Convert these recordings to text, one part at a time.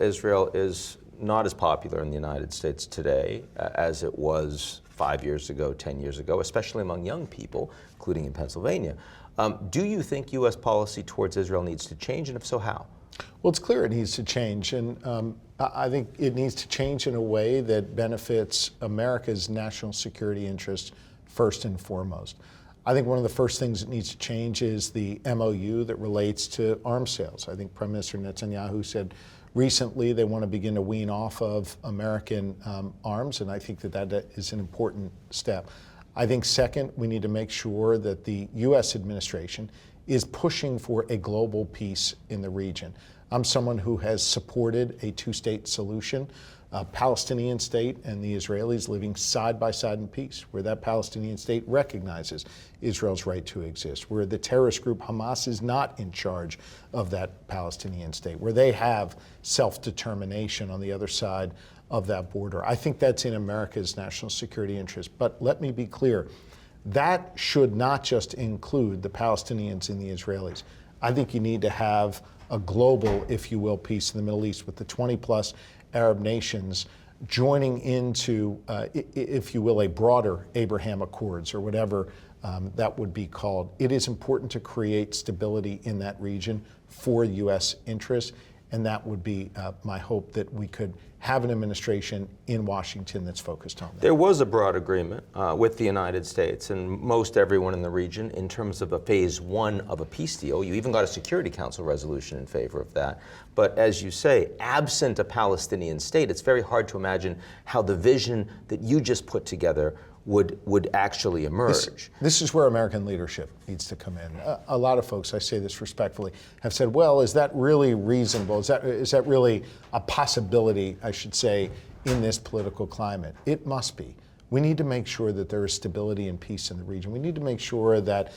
Israel is not as popular in the United States today as it was 5 years ago, 10 years ago, especially among young people, including in Pennsylvania. Do you think U.S. policy towards Israel needs to change, and if so, how? Well, it's clear it needs to change, and I think it needs to change in a way that benefits America's national security interests first and foremost. I think one of the first things that needs to change is the MOU that relates to arms sales. I think Prime Minister Netanyahu said recently they want to begin to wean off of American arms, and I think that is an important step. I think second, we need to make sure that the U.S. administration is pushing for a global peace in the region. I'm someone who has supported a two-state solution, a Palestinian state and the Israelis living side by side in peace, where that Palestinian state recognizes Israel's right to exist, where the terrorist group Hamas is not in charge of that Palestinian state, where they have self-determination on the other side of that border. I think that's in America's national security interest. But let me be clear, that should not just include the Palestinians and the Israelis. I think you need to have a global, if you will, peace in the Middle East with the 20-plus Arab nations joining into, if you will, a broader Abraham Accords or whatever that would be called. It is important to create stability in that region for U.S. interests, and that would be my hope, that we could have an administration in Washington that's focused on that. There was a broad agreement with the United States and most everyone in the region in terms of a phase one of a peace deal. You even got a Security Council resolution in favor of that. But as you say, absent a Palestinian state, it's very hard to imagine how the vision that you just put together would actually emerge. This is where American leadership needs to come in. A lot of folks, I say this respectfully, have said, well, is that really reasonable? Is that really a possibility, I should say, in this political climate? It must be. We need to make sure that there is stability and peace in the region. We need to make sure that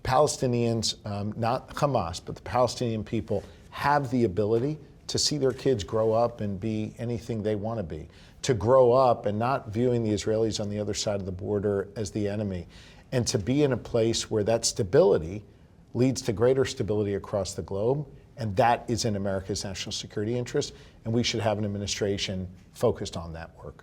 Palestinians, not Hamas, but the Palestinian people, have the ability to see their kids grow up and be anything they want to be, to grow up and not viewing the Israelis on the other side of the border as the enemy, and to be in a place where that stability leads to greater stability across the globe, and that is in America's national security interest, and we should have an administration focused on that work.